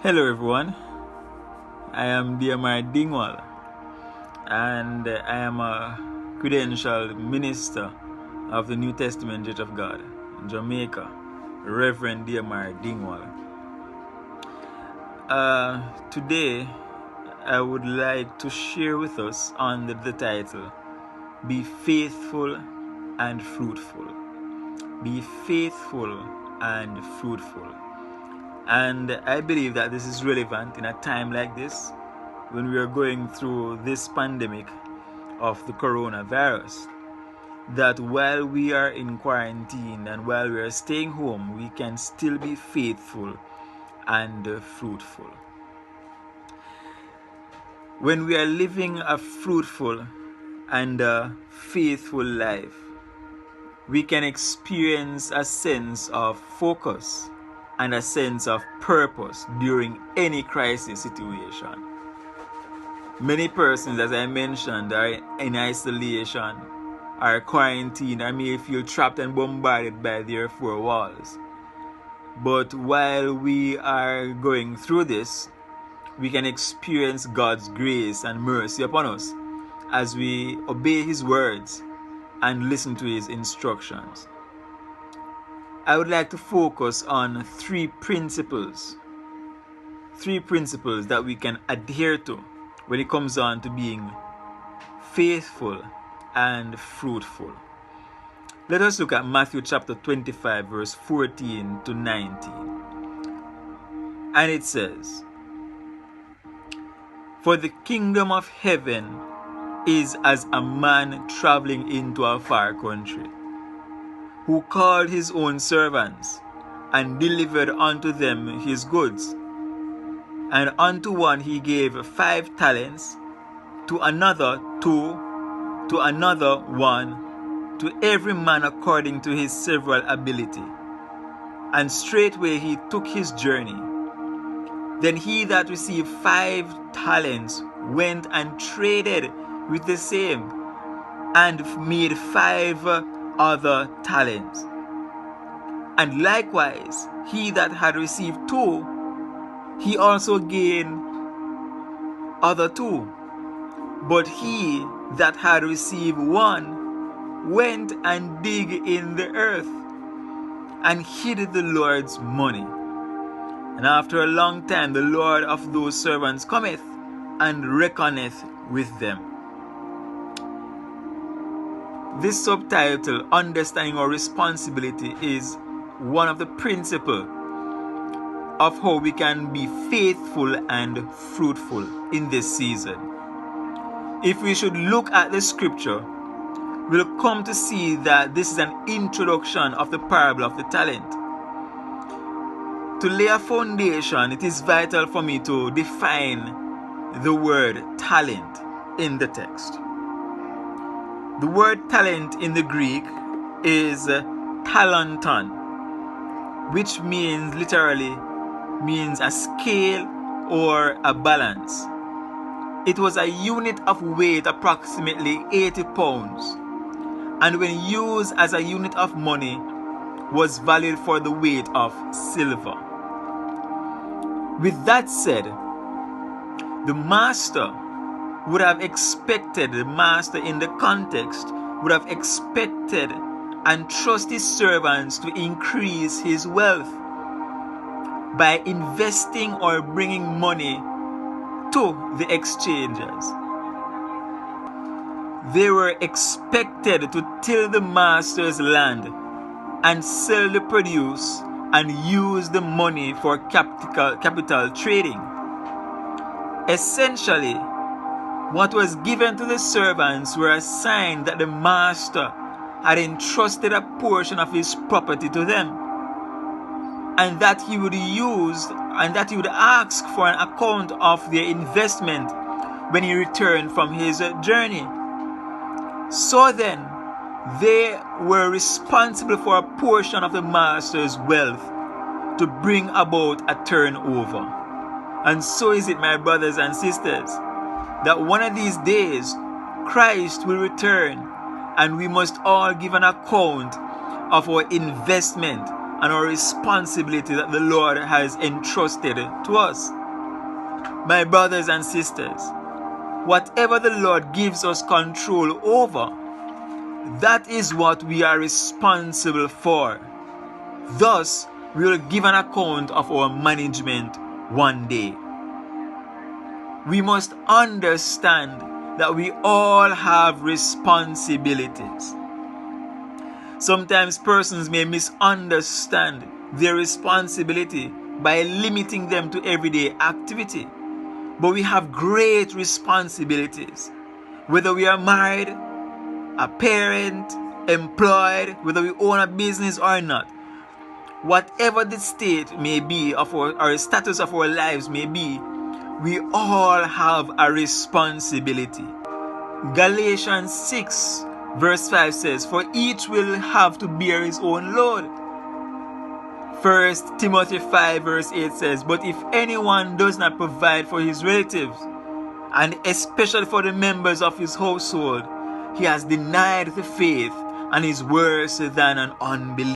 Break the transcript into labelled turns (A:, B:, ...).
A: Hello everyone, I am DMR Dingwall and I am a credentialed minister of the New Testament Church of God in Jamaica, Reverend DMR Dingwall. Today I would like to share with us under the title, Be Faithful and Fruitful. Be faithful and fruitful. And I believe that this is relevant in a time like this when we are going through this pandemic of the coronavirus. That while we are in quarantine and while we are staying home, we can still be faithful and fruitful. When we are living a fruitful and a faithful life, we can experience a sense of focus and a sense of purpose during any crisis situation. Many persons, as I mentioned, are in isolation, are quarantined, or may feel trapped and bombarded by their four walls. But while we are going through this, we can experience God's grace and mercy upon us as we obey His words and listen to His instructions. I would like to focus on three principles that we can adhere to when it comes on to being faithful and fruitful. Let us look at Matthew chapter 25 verse 14 to 19. And it says, "For the kingdom of heaven is as a man traveling into a far country, who called his own servants, and delivered unto them his goods. And unto one he gave 5 talents, to another 2, to another 1, to every man according to his several ability. And straightway he took his journey. Then he that received 5 talents went and traded with the same, and made 5 other talents. And likewise he that had received 2, he also gained other 2. But he that had received 1 went and dig in the earth, and hid the Lord's money. And after a long time the Lord of those servants cometh, and reckoneth with them." This subtitle, Understanding Our Responsibility, is one of the principles of how we can be faithful and fruitful in this season. If we should look at the scripture, we'll come to see that this is an introduction of the parable of the talent. To lay a foundation, it is vital for me to define the word talent in the text. The word talent in the Greek is talenton, which literally means a scale or a balance. It was a unit of weight approximately 80 pounds, and when used as a unit of money was valued for the weight of silver. With that said, the master in the context would have expected and trust his servants to increase his wealth by investing or bringing money to the exchangers. They were expected to till the master's land and sell the produce and use the money for capital trading. Essentially, what was given to the servants were a sign that the master had entrusted a portion of his property to them, and that he would ask for an account of their investment when he returned from his journey. So then, they were responsible for a portion of the master's wealth to bring about a turnover. And so is it, my brothers and sisters, that one of these days Christ will return, and we must all give an account of our investment and our responsibility that the Lord has entrusted to us. My brothers and sisters, whatever the Lord gives us control over, that is what we are responsible for. Thus, we will give an account of our management one day. We must understand that we all have responsibilities. Sometimes persons may misunderstand their responsibility by limiting them to everyday activity. But we have great responsibilities. Whether we are married, a parent, employed, whether we own a business or not, whatever the state may be of our status of our lives may be, we all have a responsibility. Galatians 6 verse 5 says, "For each will have to bear his own load." 1 Timothy 5 verse 8 says, "But if anyone does not provide for his relatives, and especially for the members of his household, he has denied the faith and is worse than an unbeliever."